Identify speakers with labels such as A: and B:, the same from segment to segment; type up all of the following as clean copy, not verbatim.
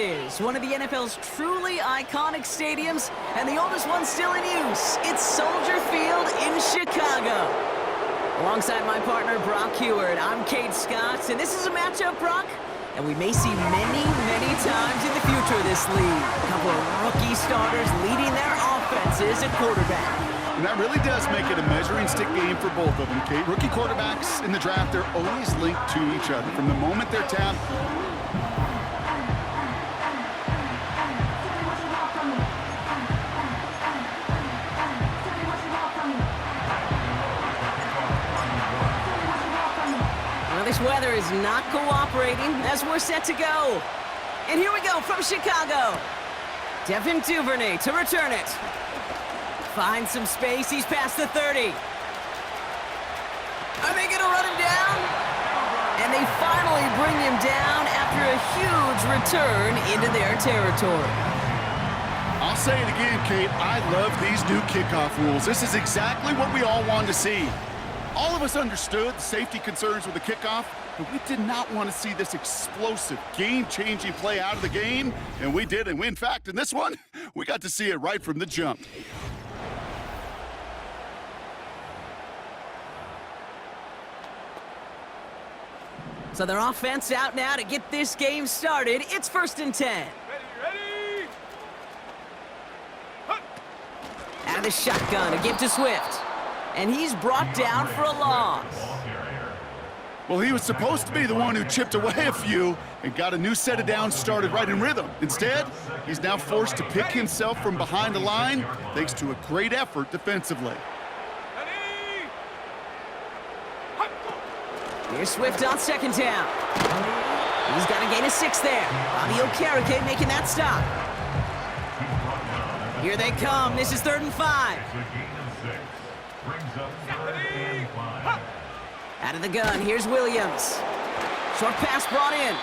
A: it is, one of the NFL's truly iconic stadiums, and the oldest one still in use. It's Soldier Field in Chicago. Alongside my partner, Brock Heward, I'm Kate Scott, and this is a matchup, Brock, and we may see many, many times in the future of this league. A couple of rookie starters leading their offenses at quarterback.
B: And that really does make it a measuring stick game for both of them, Kate. Rookie quarterbacks in the draft, they're always linked to each other. From the moment they're tapped,
A: well, this weather is not cooperating as we're set to go. And here we go from Chicago. Devin Duvernay to return it. Finds some space, he's past the 30. Are they gonna run him down? And they finally bring him down after a huge return into their territory.
B: I'll say it again, Kate, I love these new kickoff rules. This is exactly what we all wanted to see. All of us understood the safety concerns with the kickoff, but we did not want to see this explosive, game-changing play out of the game, and we did. And in fact, in this one, we got to see it right from the jump.
A: So their offense out now to get this game started. It's 1st and 10.
C: Ready!
A: Out of the shotgun, a give to Swift. And he's brought down for a loss.
B: Well, he was supposed to be the one who chipped away a few and got a new set of downs started right in rhythm. Instead, he's now forced to pick himself from behind the line thanks to a great effort defensively.
A: Here's Swift on 2nd down. He's got a gain of 6 there. Bobby Okereke making that stop. Here they come. This is 3rd and 5. Out of the gun, here's Williams. Short pass brought in.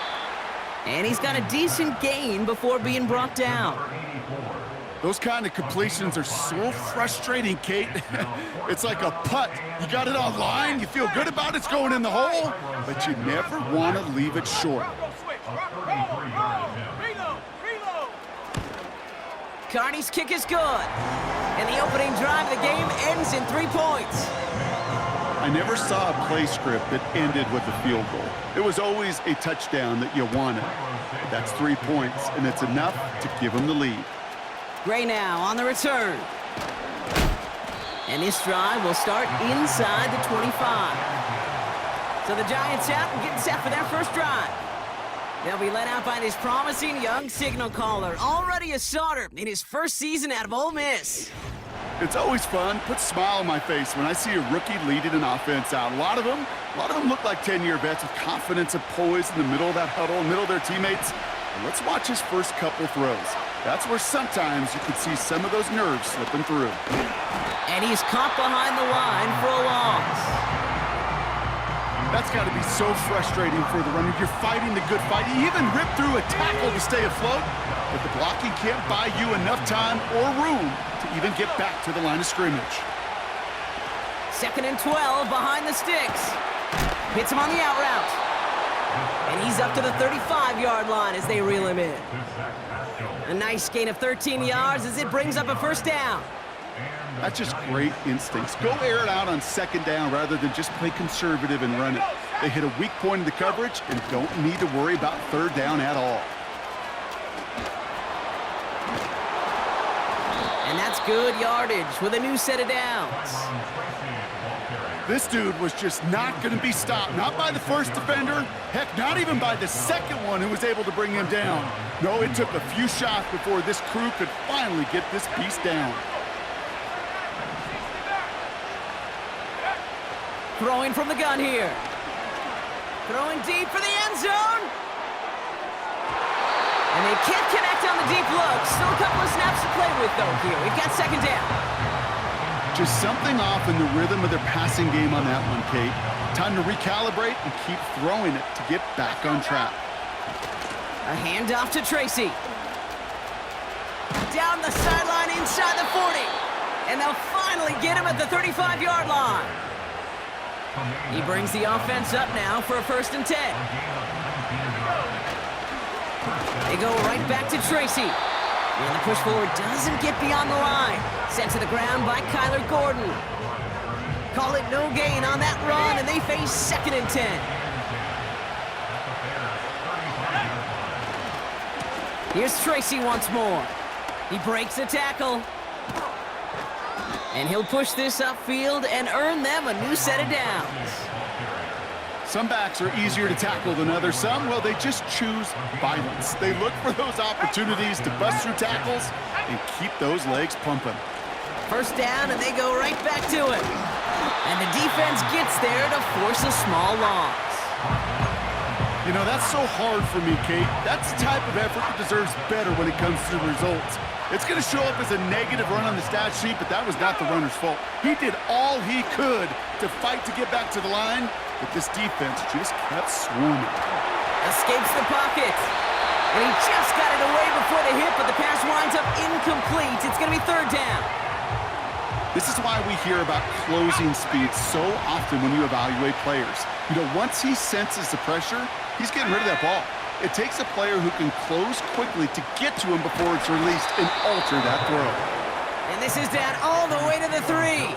A: And he's got a decent gain before being brought down.
B: Those kind of completions are so frustrating, Kate. It's like a putt. You got it on line, you feel good about it's going in the hole, but you never want to leave it short.
A: Carney's kick is good. And the opening drive of the game ends in 3 points.
B: I never saw a play script that ended with a field goal. It was always a touchdown that you wanted. But that's 3 points, and it's enough to give them the lead.
A: Gray now on the return. And this drive will start inside the 25. So the Giants out and getting set for their first drive. They'll be led out by this promising young signal caller, already a starter in his first season out of Ole Miss.
B: It's always fun, puts a smile on my face when I see a rookie leading an offense out. A lot of them look like 10-year vets with confidence and poise in the middle of that huddle, in the middle of their teammates. And let's watch his first couple throws. That's where sometimes you could see some of those nerves slipping through.
A: And he's caught behind the line for a loss.
B: That's got to be so frustrating for the runner. You're fighting the good fight. You even rip through a tackle to stay afloat, but the blocking can't buy you enough time or room to even get back to the line of scrimmage.
A: 2nd and 12 behind the sticks. Hits him on the out route. And he's up to the 35-yard line as they reel him in. A nice gain of 13 yards as it brings up a 1st down.
B: That's just great instincts. Go air it out on 2nd down rather than just play conservative and run it. They hit a weak point in the coverage and don't need to worry about 3rd down at all.
A: And that's good yardage with a new set of downs.
B: This dude was just not going to be stopped. Not by the first defender. Heck, not even by the second one who was able to bring him down. No, it took a few shots before this crew could finally get this piece down.
A: Throwing from the gun here. Throwing deep for the end zone. And they can't connect on the deep look. Still a couple of snaps to play with, though, here. We've got 2nd down.
B: Just something off in the rhythm of their passing game on that one, Kate. Time to recalibrate and keep throwing it to get back on track.
A: A handoff to Tracy. Down the sideline inside the 40. And they'll finally get him at the 35-yard line. He brings the offense up now for a 1st and 10. They go right back to Tracy. And the push forward doesn't get beyond the line. Sent to the ground by Kyler Gordon. Call it no gain on that run, and they face 2nd and 10. Here's Tracy once more. He breaks a tackle. And he'll push this upfield and earn them a new set of downs.
B: Some backs are easier to tackle than others. Some, well, they just choose violence. They look for those opportunities to bust through tackles and keep those legs pumping.
A: First down, and they go right back to it. And the defense gets there to force a small loss.
B: You know, that's so hard for me, Kate. That's the type of effort that deserves better when it comes to the results. It's going to show up as a negative run on the stat sheet, but that was not the runner's fault. He did all he could to fight to get back to the line, but this defense just kept swarming.
A: Escapes the pocket. And he just got it away before the hit, but the pass winds up incomplete. It's going to be 3rd down.
B: This is why we hear about closing speed so often when you evaluate players. You know, once he senses the pressure, he's getting rid of that ball. It takes a player who can close quickly to get to him before it's released and alter that throw.
A: And this is down all the way to the 3.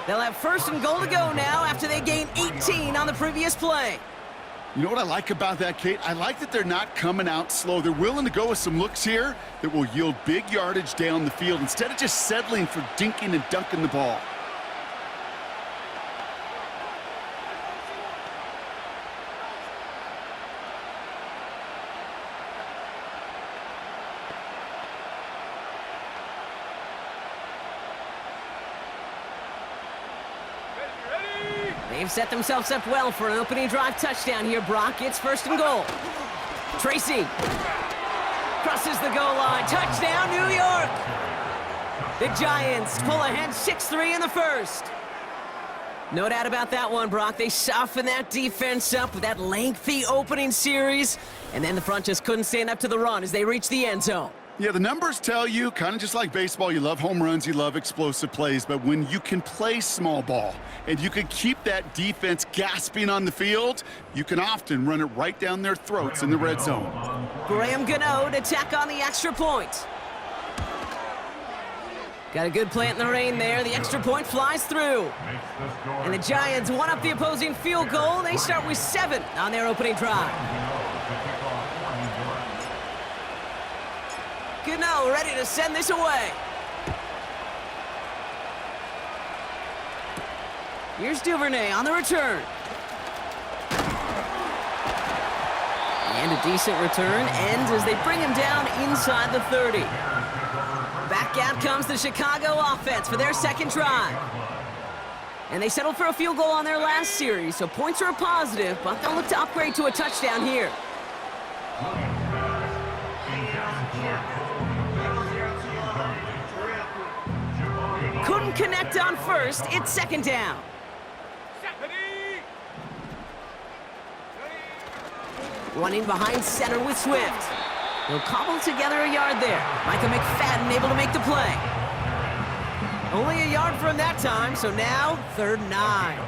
A: They'll have 1st and goal to go now after they gain 18 on the previous play.
B: You know what I like about that, Kate? I like that they're not coming out slow. They're willing to go with some looks here that will yield big yardage down the field instead of just settling for dinking and dunking the ball.
A: They've set themselves up well for an opening drive touchdown here, Brock. It's 1st and goal. Tracy crosses the goal line. Touchdown, New York! The Giants pull ahead 6-3 in the 1st. No doubt about that one, Brock. They softened that defense up with that lengthy opening series, and then the front just couldn't stand up to the run as they reached the end zone.
B: Yeah, the numbers tell you, kind of just like baseball, you love home runs, you love explosive plays, but when you can play small ball and you can keep that defense gasping on the field, you can often run it right down their throats in the red zone.
A: Graham Gano to tack on the extra point. Got a good plant in the rain there. The extra point flies through. And the Giants one up the opposing field goal. They start with 7 on their opening drive. Gano ready to send this away. Here's Duvernay on the return. And a decent return ends as they bring him down inside the 30. Back out comes the Chicago offense for their 2nd drive. And they settled for a field goal on their last series, so points are a positive, but they'll look to upgrade to a touchdown here. Couldn't connect on 1st. It's 2nd down. Running behind center with Swift. He'll cobble together a yard there. Micah McFadden able to make the play. Only a yard from that time, so now 3rd and 9.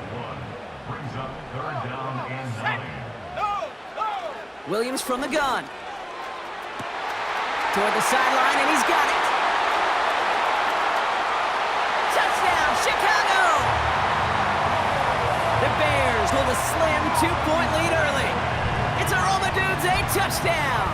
A: Williams from the gun. Toward the sideline, and he's got it. Touchdown, Chicago! The Bears hold a slim 2-point lead early. It's a Roma Dudes a touchdown.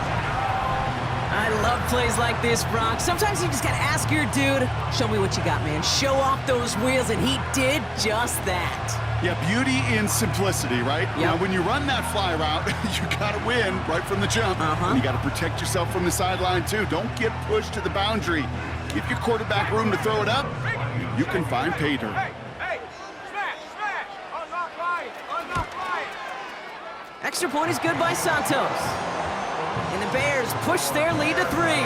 A: I love plays like this, Brock. Sometimes you just gotta ask your dude, show me what you got, man. Show off those wheels, and he did just that.
B: Yeah, beauty in simplicity, right?
A: Yep.
B: Now, when you run that fly route, you gotta win right from the jump. And you gotta protect yourself from the sideline, too. Don't get pushed to the boundary. Give your quarterback room to throw it up. You can find pay dirt.
A: Extra point is good by Santos. And the Bears push their lead to 3.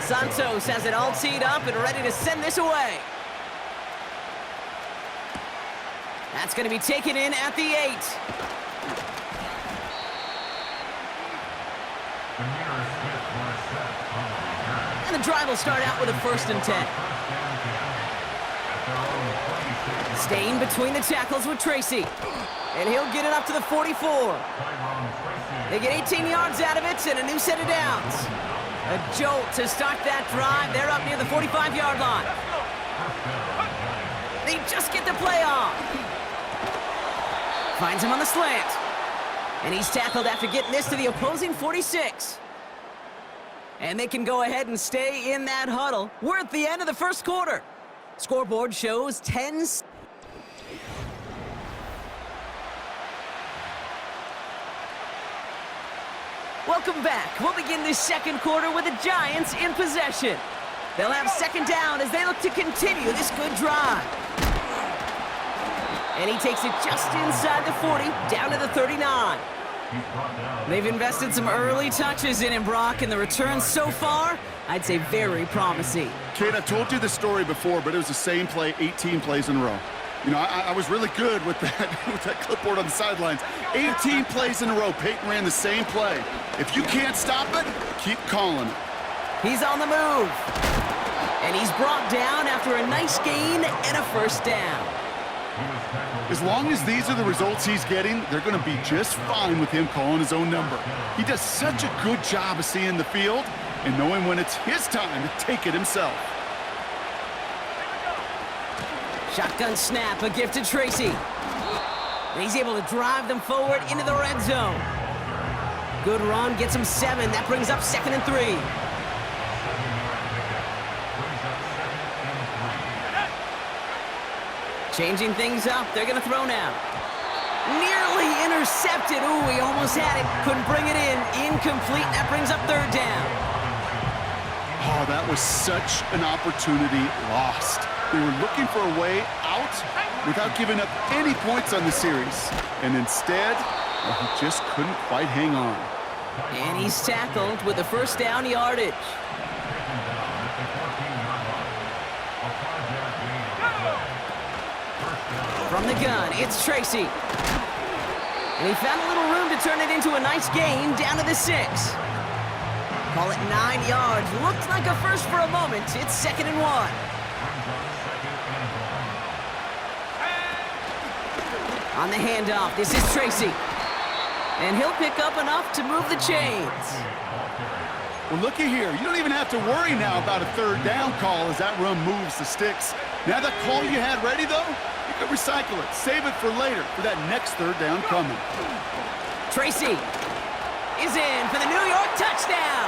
A: Santos has it all teed up and ready to send this away. That's going to be taken in at the 8. And the drive will start out with a 1st and 10. Staying between the tackles with Tracy. And he'll get it up to the 44. They get 18 yards out of it and a new set of downs. A jolt to start that drive. They're up near the 45-yard line. They just get the play off. Finds him on the slant. And he's tackled after getting this to the opposing 46. And they can go ahead and stay in that huddle. We're at the end of the first quarter. Scoreboard shows 10. Welcome back. We'll begin this second quarter with the Giants in possession. They'll have second down as they look to continue this good drive. And he takes it just inside the 40, down to the 39. They've invested some early touches in him, Brock, and the returns so far, I'd say very promising.
B: Kate, I've told you this story before, but it was the same play 18 plays in a row. You know, I was really good with that clipboard on the sidelines. 18 plays in a row, Peyton ran the same play. If you can't stop it, keep calling it.
A: He's on the move. And he's brought down after a nice gain and a first down.
B: As long as these are the results he's getting, they're going to be just fine with him calling his own number. He does such a good job of seeing the field and knowing when it's his time to take it himself.
A: Shotgun snap, a gift to Tracy. And he's able to drive them forward into the red zone. Good run, gets him 7. That brings up 2nd and 3. Changing things up, they're gonna throw now. Nearly intercepted. Ooh, he almost had it. Couldn't bring it in. Incomplete. That brings up 3rd down.
B: Oh, that was such an opportunity lost. They were looking for a way out without giving up any points on the series. And instead, well, he just couldn't quite hang on.
A: And he's tackled with the first down yardage. From the gun, it's Tracy. And he found a little room to turn it into a nice gain down to the 6. Call it 9 yards. Looked like a first for a moment. It's 2nd and 1. On the handoff, this is Tracy. And he'll pick up enough to move the chains.
B: Well, looky here. You don't even have to worry now about a 3rd down call as that run moves the sticks. Now that call you had ready, though, you can recycle it. Save it for later for that next 3rd down coming.
A: Tracy is in for the New York touchdown.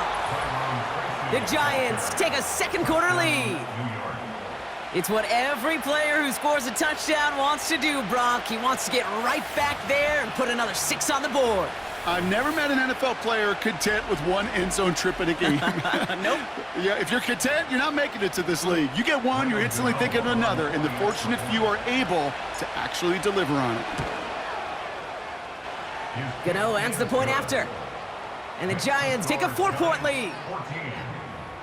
A: The Giants take a second quarter lead. It's what every player who scores a touchdown wants to do, Brock. He wants to get right back there and put another 6 on the board.
B: I've never met an NFL player content with one end zone trip in a game.
A: Nope.
B: Yeah, if you're content, you're not making it to this league. You get one, you're instantly thinking of another, and the fortunate few are able to actually deliver on it.
A: Gano ends the point after. And the Giants take a 4-point lead.
C: 14,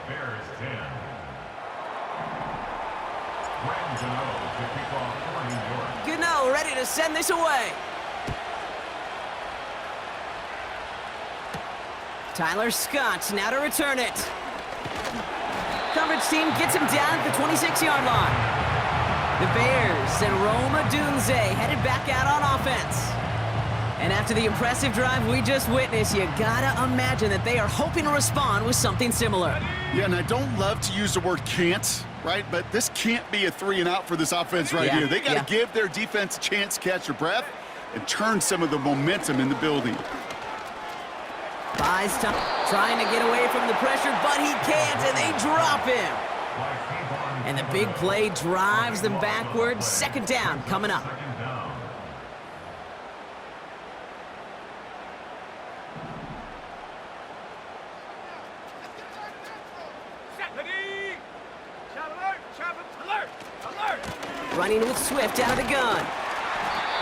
C: Bears 10.
A: Gano ready to send this away. Tyler Scott now to return it. Coverage team gets him down at the 26-yard line. The Bears and Rome Odunze headed back out on offense. And after the impressive drive we just witnessed, you gotta imagine that they are hoping to respond with something similar.
B: Yeah, and I don't love to use the word can't, right? But this can't be a 3 and out for this offense right here. They got to give their defense a chance to catch their breath and turn some of the momentum in the building.
A: Buys time, trying to get away from the pressure, but he can't, and they drop him. And the big play drives them backwards. 2nd down coming up. Running with Swift out of the gun.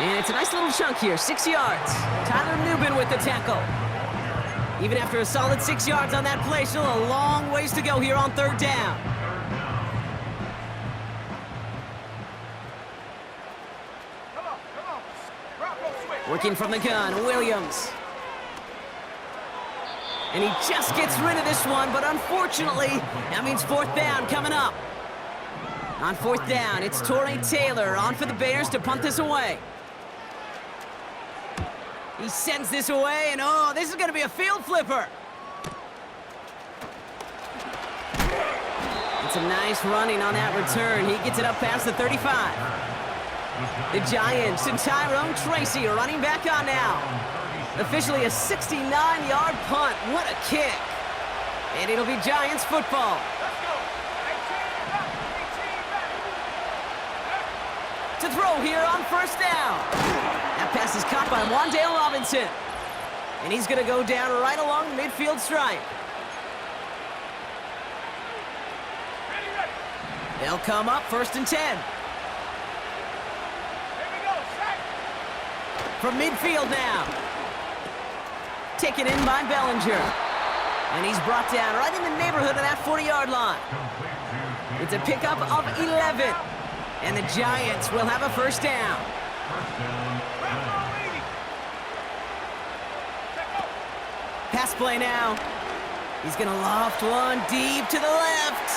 A: And it's a nice little chunk here, 6 yards. Tyler Nubin with the tackle. Even after a solid 6 yards on that play, still a long ways to go here on 3rd down. Working from the gun, Williams. And he just gets rid of this one, but unfortunately, that means 4th down coming up. On fourth down, it's Torrey Taylor on for the Bears to punt this away. He sends this away, and oh, this is going to be a field flipper. It's a nice running on that return. He gets it up past the 35. The Giants and Tyrone Tracy are running back on now. Officially a 69-yard punt. What a kick. And it'll be Giants football. To throw here on first down. That pass is caught by Wan'Dale Robinson. And he's going to go down right along the midfield stripe. They'll come up first and 10. From midfield now. Taken in by Bellinger. And he's brought down right in the neighborhood of that 40-yard line. It's a pickup of 11. And the Giants will have a first down. Pass play now. He's going to loft one deep to the left.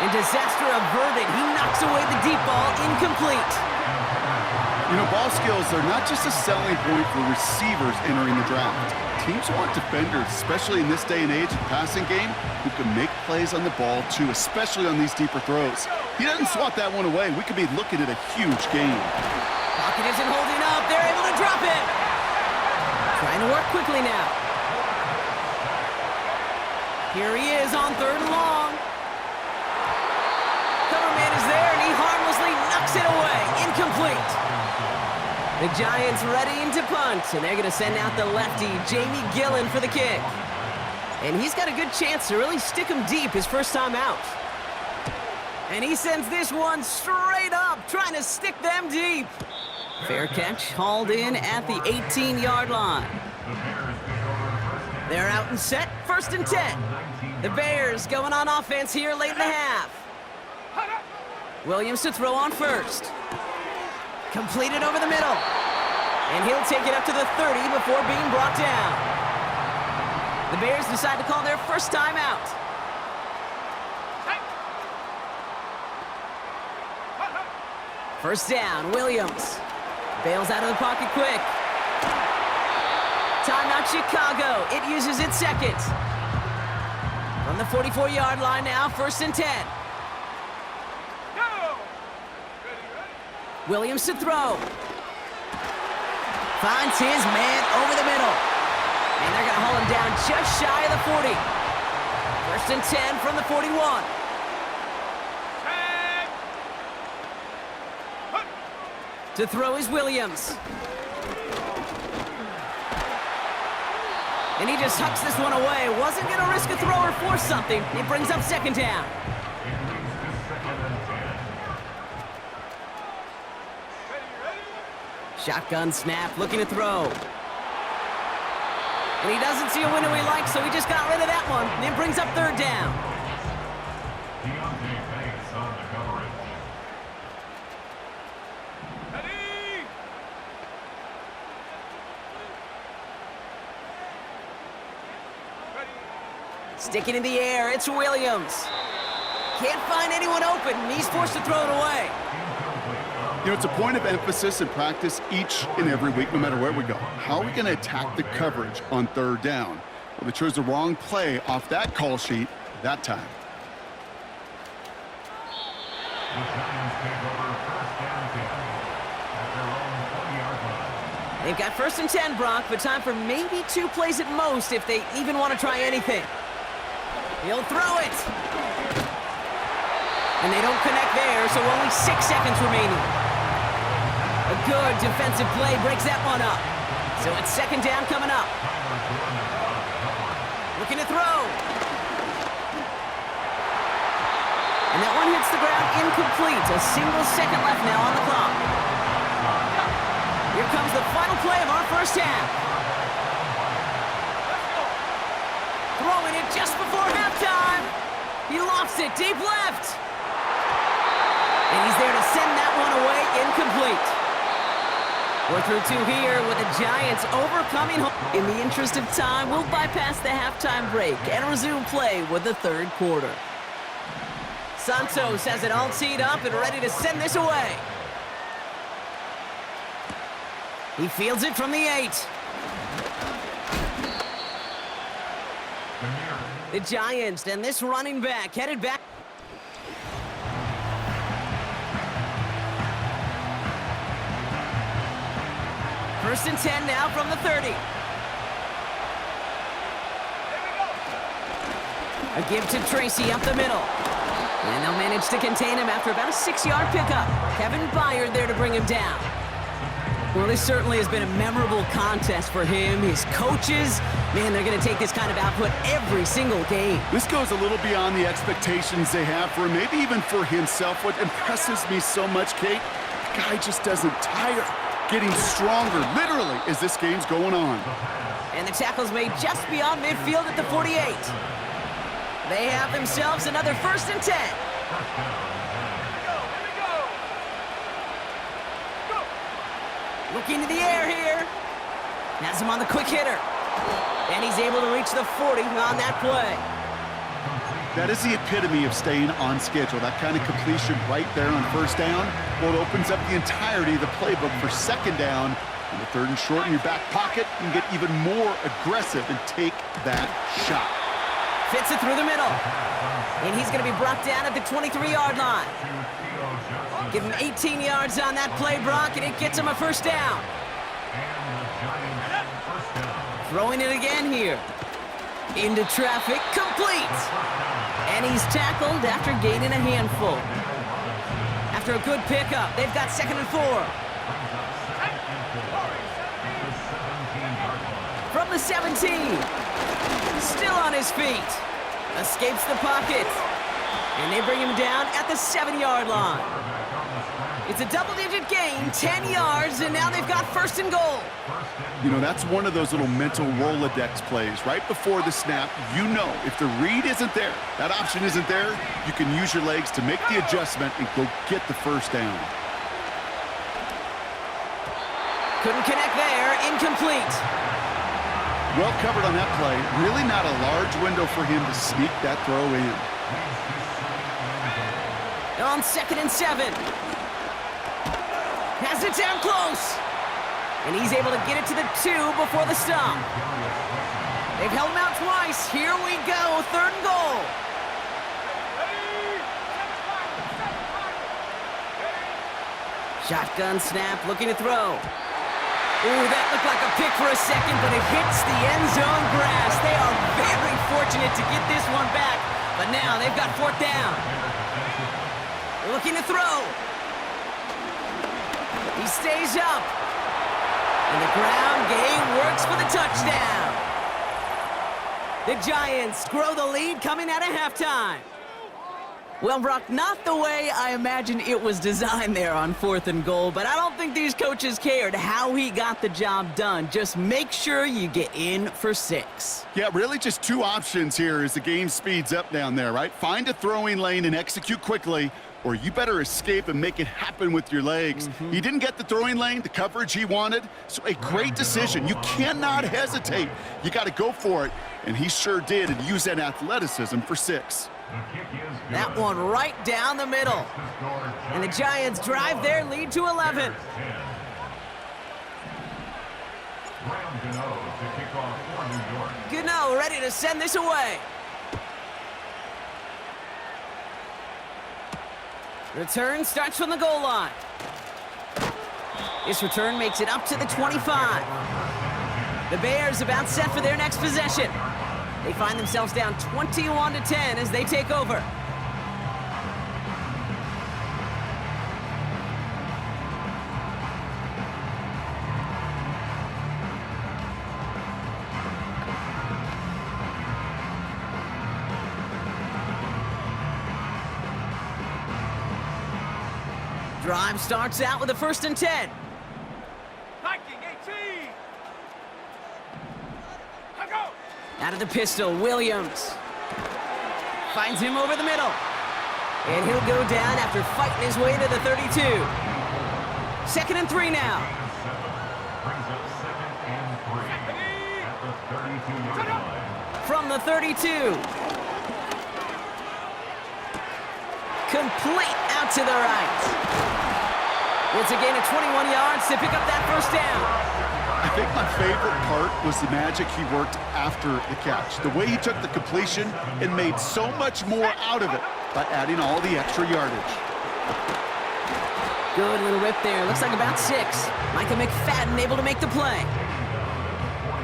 A: And disaster averted. He knocks away the deep ball, incomplete.
B: You know, ball skills are not just a selling point for receivers entering the draft. Teams want defenders, especially in this day and age of the passing game, who can make plays on the ball too, especially on these deeper throws. He doesn't swat that one away. We could be looking at a huge game.
A: Pocket isn't holding up. They're able to drop it. Trying to work quickly now. Here he is on third and long. Cover man is there, and he harmlessly knocks it away. Incomplete. The Giants ready to punt, and they're going to send out the lefty, Jamie Gillen, for the kick. And he's got a good chance to really stick him deep his first time out. And he sends this one straight up, trying to stick them deep. Fair catch, hauled in at the 18-yard line. They're out and set, first and 10. The Bears going on offense here late in the half. Williams to throw on first. Completed over the middle. And he'll take it up to the 30 before being brought down. The Bears decide to call their first time out. First down, Williams. Bails out of the pocket quick. Timeout Chicago. It uses its second. From the 44-yard line now, first and 10. Williams to throw. Finds his man over the middle. And they're going to haul him down just shy of the 40. First and 10 from the 41. To throw is Williams. And he just hucks this one away. Wasn't going to risk a throw or force something. It brings up second down. Shotgun snap, looking to throw. And he doesn't see a window he likes, so he just got rid of that one. And it brings up third down. Sticking in the air, it's Williams. Can't find anyone open, and he's forced to throw it away.
B: You know, it's a point of emphasis in practice each and every week, no matter where we go. How are we going to attack the coverage on third down? Well, they chose the wrong play off that call sheet that time.
A: They've got first and 10, Brock, but time for maybe 2 plays at most if they even want to try anything. He'll throw it. And they don't connect there, so only 6 seconds remaining. A good defensive play breaks that one up. So it's second down coming up. Looking to throw. And that one hits the ground incomplete. A single second left now on the clock. Here comes the final play of our first half. Throwing it just before halftime. He lofts it deep left. And he's there to send that one away incomplete. We're through 2 here with the Giants overcoming home. In the interest of time, we'll bypass the halftime break and resume play with the third quarter. Santos has it all teed up and ready to send this away. He fields it from the 8. The Giants and this running back headed back. First and 10 now from the 30. A give to Tracy up the middle. And they'll manage to contain him after about a 6-yard pickup. Kevin Byard there to bring him down. Well, this certainly has been a memorable contest for him, his coaches. Man, they're going to take this kind of output every single game.
B: This goes a little beyond the expectations they have for him, maybe even for himself. What impresses me so much, Kate, the guy just doesn't tire. Getting stronger, literally, as this game's going on.
A: And the tackle's made just beyond midfield at the 48. They have themselves another first and 10. Looking to the air here. Has him on the quick hitter. And he's able to reach the 40 on that play.
B: That is the epitome of staying on schedule. That kind of completion right there on first down. Well, it opens up the entirety of the playbook for second down. And the third and short in your back pocket, you can get even more aggressive and take that shot.
A: Fits it through the middle. And he's going to be brought down at the 23-yard line. Give him 18 yards on that play, Brock, and it gets him a first down. Throwing it again here. Into traffic, complete. And he's tackled after gaining a handful. After a good pickup, they've got second and 4. From the 17. Still on his feet. Escapes the pocket. And they bring him down at the 7-yard line. It's a double-digit gain, 10 yards, and now they've got first and goal.
B: You know, that's one of those little mental Rolodex plays. Right before the snap, you know if the read isn't there, that option isn't there, you can use your legs to make the adjustment and go get the first down.
A: Couldn't connect there, incomplete.
B: Well covered on that play. Really not a large window for him to sneak that throw in.
A: On second and 7. Has it down close. And he's able to get it to the 2 before the stop. They've held him out twice. Here we go, third and goal. Shotgun snap, looking to throw. Ooh, that looked like a pick for a second, but it hits the end zone grass. They are very fortunate to get this one back, but now they've got fourth down. Looking to throw. He stays up. And the ground game works for the touchdown. The Giants grow the lead coming out of halftime. Well, Brock, not the way I imagined it was designed there on fourth and goal, but I don't think these coaches cared how he got the job done. Just make sure you get in for 6.
B: Yeah, really just 2 options here as the game speeds up down there, right? Find a throwing lane and execute quickly, or you better escape and make it happen with your legs. He didn't get the throwing lane, the coverage he wanted, so a great decision. You cannot hesitate. You got to go for it, and he sure did, and use that athleticism for 6.
A: That one right down the middle. And the Giants drive their lead to 11. Gano ready to send this away. Return starts from the goal line. This return makes it up to the 25. The Bears about set for their next possession. They find themselves down 21-10 as they take over. Drive starts out with a first and 10. Out of the pistol, Williams. Finds him over the middle. And he'll go down after fighting his way to the 32. Second and 3 now. From the 32. complete out to the right. It's a gain of 21 yards to pick up that first down.
B: I think my favorite part was the magic he worked after the catch. The way he took the completion and made so much more out of it by adding all the extra yardage.
A: Good little rip there. Looks like about 6. Micah McFadden able to make the play.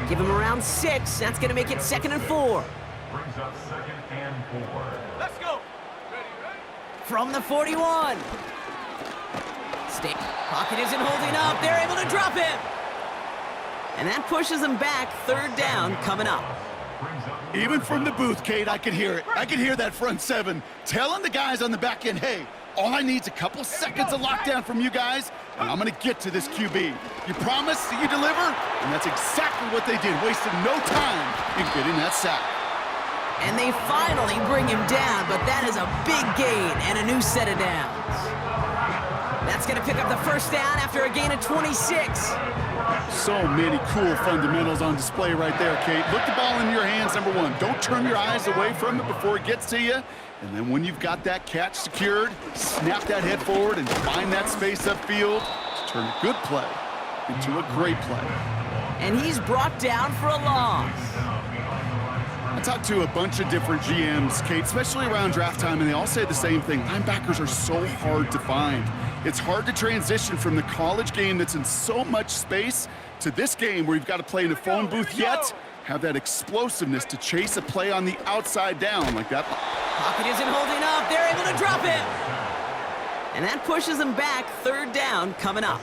A: Give him around 6. That's going to make it 2nd and 4.
C: Brings up 2nd and 4.
D: Let's go.
A: From the 41. State pocket isn't holding up. They're able to drop him. And that pushes them back. 3rd down coming up.
B: Even from the booth, Kate, I could hear it. I could hear that front 7 telling the guys on the back end, hey, all I need is a couple seconds of lockdown from you guys, and I'm going to get to this QB. You promise that you deliver? And that's exactly what they did, wasted no time in getting that sack.
A: And they finally bring him down, but that is a big gain and a new set of downs. That's going to pick up the first down after a gain of 26.
B: So many cool fundamentals on display right there, Kate. Look the ball in your hands, number 1. Don't turn your eyes away from it before it gets to you. And then when you've got that catch secured, snap that head forward and find that space upfield to turn a good play into a great play.
A: And he's brought down for a loss.
B: I talked to a bunch of different GMs, Kate, especially around draft time, and they all say the same thing. Linebackers are so hard to find. It's hard to transition from the college game that's in so much space to this game where you've got to play in a phone booth yet have that explosiveness to chase a play on the outside down like that.
A: Pocket isn't holding up. They're able to drop him. And that pushes them back. 3rd down coming up.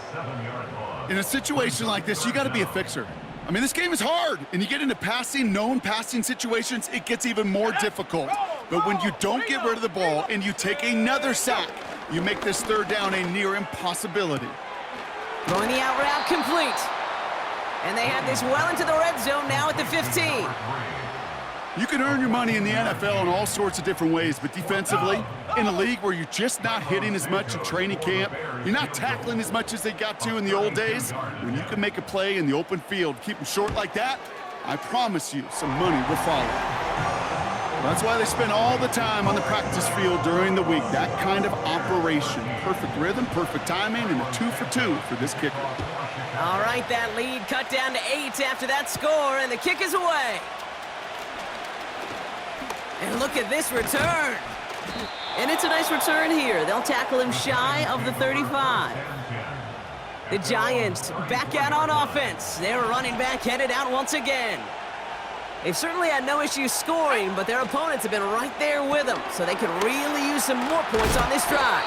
B: In a situation like this, you got to be a fixer. I mean, this game is hard, and you get into known passing situations, it gets even more difficult. But when you don't get rid of the ball and you take another sack, you make this 3rd down a near impossibility.
A: Throwing the out route complete. And they have this well into the red zone now at the 15.
B: You can earn your money in the NFL in all sorts of different ways, but defensively, in a league where you're just not hitting as much in training camp, you're not tackling as much as they got to in the old days, when you can make a play in the open field, keep them short like that, I promise you some money will follow. That's why they spend all the time on the practice field during the week, that kind of operation. Perfect rhythm, perfect timing, and a 2 for 2 for this kicker.
A: All right, that lead cut down to 8 after that score, and the kick is away. And look at this return. And it's a nice return here. They'll tackle him shy of the 35. The Giants back out on offense. Their running back headed out once again. They've certainly had no issues scoring, but their opponents have been right there with them, so they could really use some more points on this drive.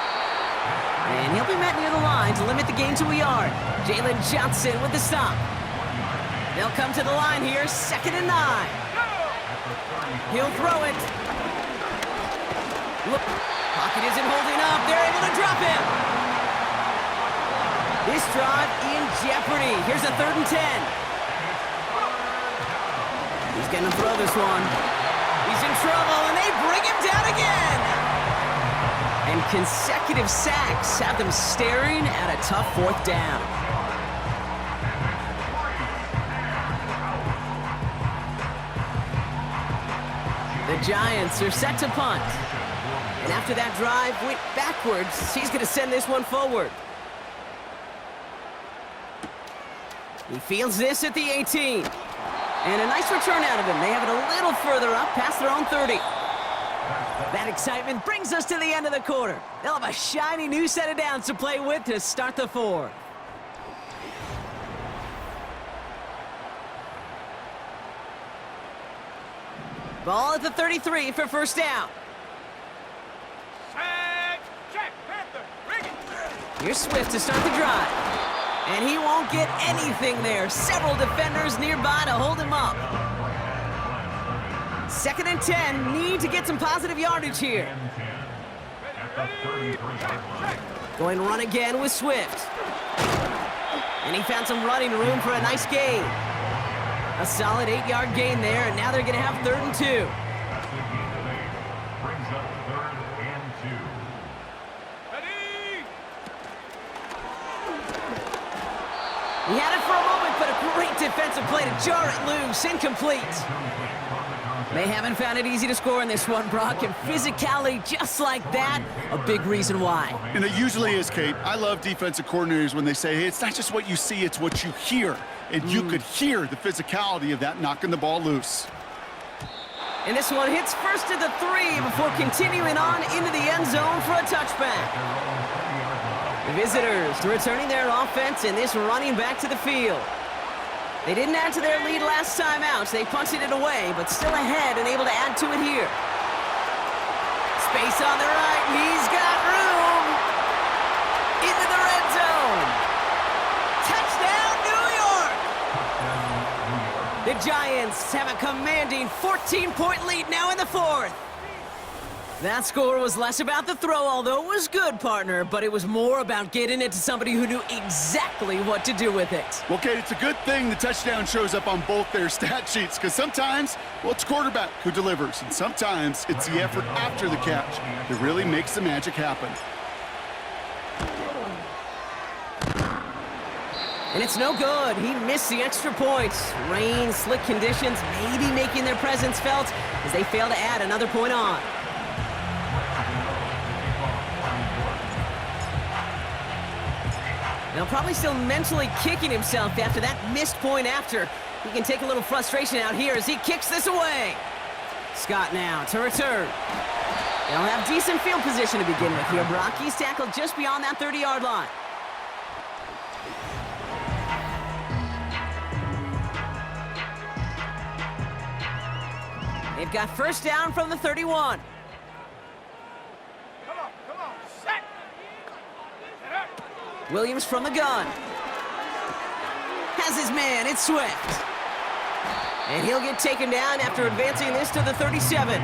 A: And he'll be met near the line to limit the gain to a yard. Jalen Johnson with the stop. They'll come to the line here, 2nd and 9. He'll throw it. Look, pocket isn't holding up. They're able to drop him. This drive in jeopardy. Here's a 3rd and 10. He's going to throw this one. He's in trouble, and they bring him down again. And consecutive sacks have them staring at a tough 4th down. The Giants are set to punt. And after that drive went backwards, he's going to send this one forward. He fields this at the 18. And a nice return out of him. They have it a little further up, past their own 30. That excitement brings us to the end of the quarter. They'll have a shiny new set of downs to play with to start the 4th. Ball at the 33 for first down.
D: Check, Panther, bring it.
A: Here's Swift to start the drive. And he won't get anything there. Several defenders nearby to hold him up. 2nd and 10. Need to get some positive yardage here. Going to run again with Swift. And he found some running room for a nice gain. A solid 8-yard gain there, and now they're going to have 3rd and 2.
C: Brings up 3rd and 2.
D: Ready?
A: He had it for a moment, but a great defensive play to jar it loose. Incomplete. They haven't found it easy to score in this one, Brock, and physicality just like that, a big reason why.
B: And it usually is, Kate. I love defensive coordinators when they say, hey, it's not just what you see, it's what you hear. And you could hear the physicality of that knocking the ball loose.
A: And this one hits first to the 3 before continuing on into the end zone for a touchback. The visitors returning their offense and this running back to the field. They didn't add to their lead last time out, so they punted it away, but still ahead and able to add to it here. Space on the right, he's got room. Into the red zone. Touchdown, New York! The Giants have a commanding 14-point lead now in the 4th. That score was less about the throw, although it was good, partner, but it was more about getting it to somebody who knew exactly what to do with it.
B: Well, Kate, it's a good thing the touchdown shows up on both their stat sheets, because sometimes, well, it's quarterback who delivers, and sometimes it's the effort after the catch that really makes the magic happen.
A: And it's no good. He missed the extra points. Rain, slick conditions, maybe making their presence felt as they fail to add another point on. Now probably still mentally kicking himself after that missed point after. He can take a little frustration out here as he kicks this away. Scott now to return. They'll have decent field position to begin with here, Brock. He's tackled just beyond that 30-yard line. They've got first down from the 31.
D: Come on, set. Set up.
A: Williams from the gun. Has his man, it's Swift. And he'll get taken down after advancing this to the 37.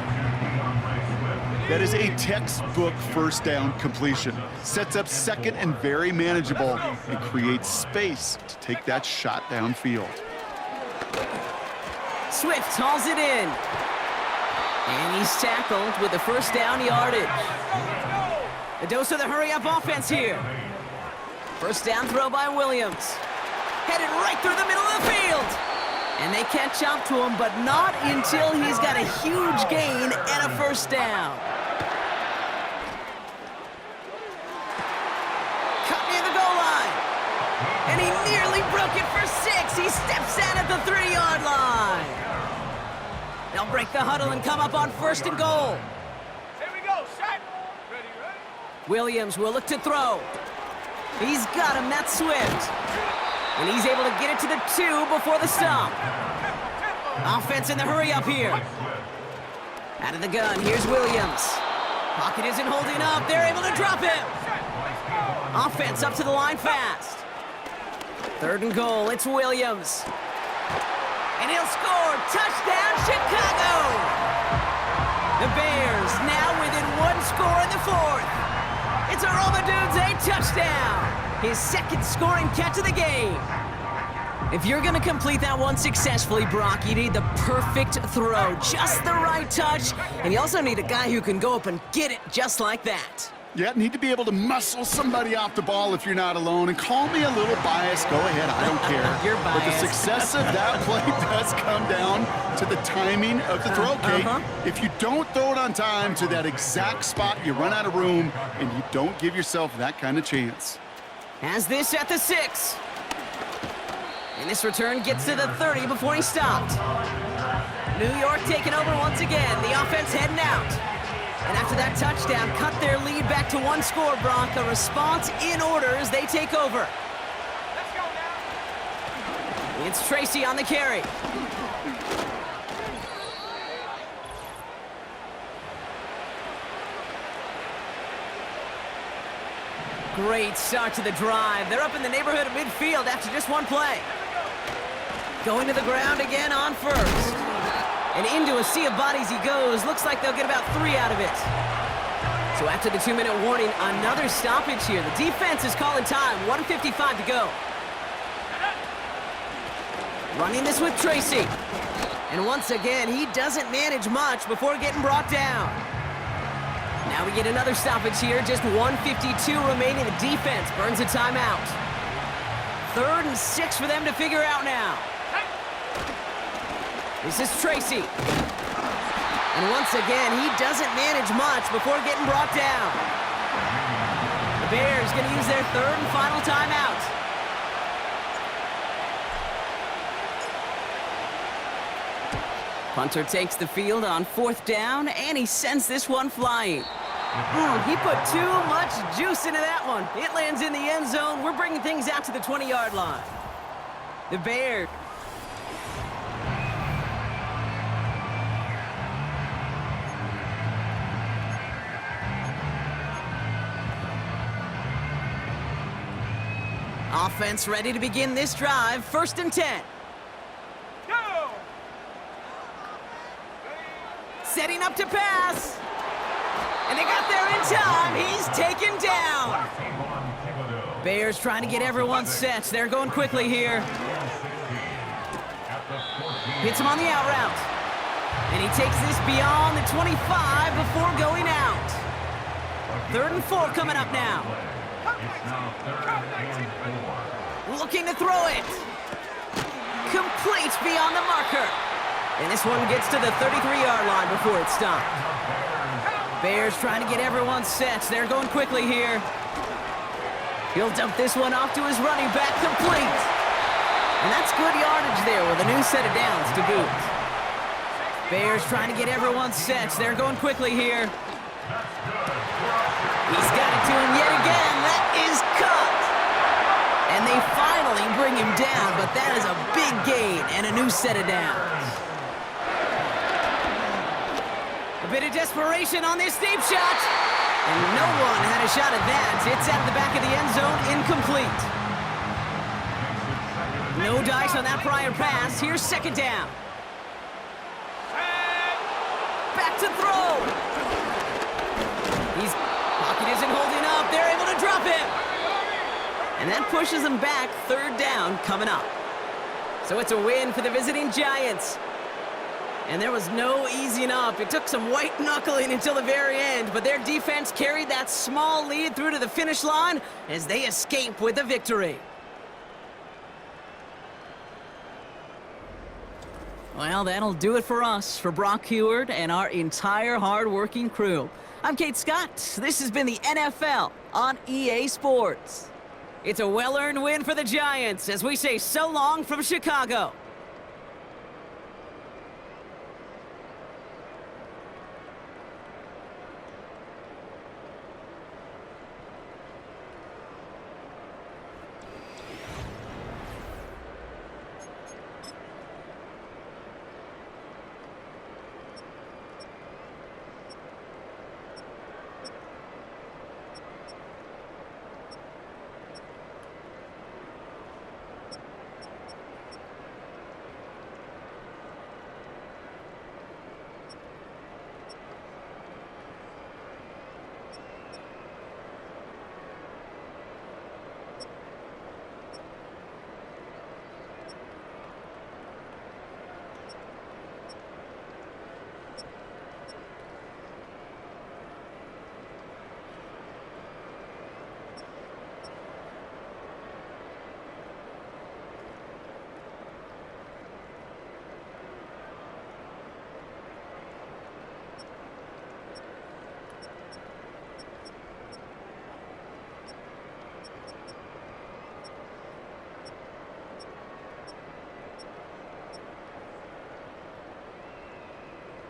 B: That is a textbook first down completion. Sets up second and very manageable and creates space to take that shot downfield.
A: Swift hauls it in. And he's tackled with the first down yardage. The dose of the hurry-up offense here. First down throw by Williams. Headed right through the middle of the field. And they catch up to him, but not until he's got a huge gain and a first down. Cut near the goal line. And he nearly broke it for 6. He steps in at the 3-yard line. They'll break the huddle and come up on first and goal.
D: Here we go, set. Ready.
A: Williams will look to throw. He's got him, that's Swift. And he's able to get it to the 2 before the stop. Offense in the hurry up here. Out of the gun, here's Williams. Pocket isn't holding up, they're able to drop him. Offense up to the line fast. Third and goal, it's Williams. And he'll score, touchdown Chicago! The Bears now within 1 score in the 4th. It's a Romadudze touchdown! His second scoring catch of the game. If you're gonna complete that one successfully, Brock, you need the perfect throw, just the right touch, and you also need a guy who can go up and get it just like that.
B: Yeah, need to be able to muscle somebody off the ball if you're not alone. And call me a little biased, go ahead, I don't care.
A: You're
B: But the
A: biased.
B: success of that play does come down to the timing of the throw, Kate. If you don't throw it on time to that exact spot, you run out of room, and you don't give yourself that kind of chance.
A: Has this at the 6. And this return gets to the 30 before he stopped. New York taking over once again. The offense heading out. And after that touchdown, cut their lead back to 1 score, Brock. A response in order as they take over.
D: Let's go now.
A: It's Tracy on the carry. Great start to the drive. They're up in the neighborhood of midfield after just 1 play. Going to the ground again on first. And into a sea of bodies he goes. Looks like they'll get about 3 out of it. So after the 2-minute warning, another stoppage here. The defense is calling time. 1:55 to go. Running this with Tracy. And once again, he doesn't manage much before getting brought down. Now we get another stoppage here. Just 1:52 remaining. The defense burns a timeout. 3rd and 6 for them to figure out now. This is Tracy. And once again, he doesn't manage much before getting brought down. The Bears going to use their third and final timeout. Punter takes the field on 4th down, and he sends this one flying. He put too much juice into that one. It lands in the end zone. We're bringing things out to the 20-yard line. The Bears. Offense ready to begin this drive. 1st and 10.
D: Go!
A: Setting up to pass. And they got there in time. He's taken down. Bears trying to get everyone set. They're going quickly here. Hits him on the out route. And he takes this beyond the 25 before going out. 3rd and 4 coming up now. Looking to throw it. Complete beyond the marker. And this one gets to the 33-yard line before it's stopped. Bears trying to get everyone set. They're going quickly here. He'll dump this one off to his running back, complete. And that's good yardage there with a new set of downs to boot. Bears trying to get everyone set. They're going quickly here. He's got it to him yet again. That is cut. And they finally bring him down, but that is a big gain and a new set of downs. A bit of desperation on this deep shot. And no one had a shot at that. It's out of the back of the end zone, incomplete. No dice on that prior pass. Here's 2nd down. Back to throw. Pocket isn't holding up. They're able to drop him. And that pushes them back. 3rd down coming up. So it's a win for the visiting Giants. And there was no easing up. It took some white knuckling until the very end, but their defense carried that small lead through to the finish line as they escape with the victory. Well, that'll do it for us, for Brock Huard and our entire hard-working crew. I'm Kate Scott. This has been the NFL on EA Sports. It's a well-earned win for the Giants as we say so long from Chicago.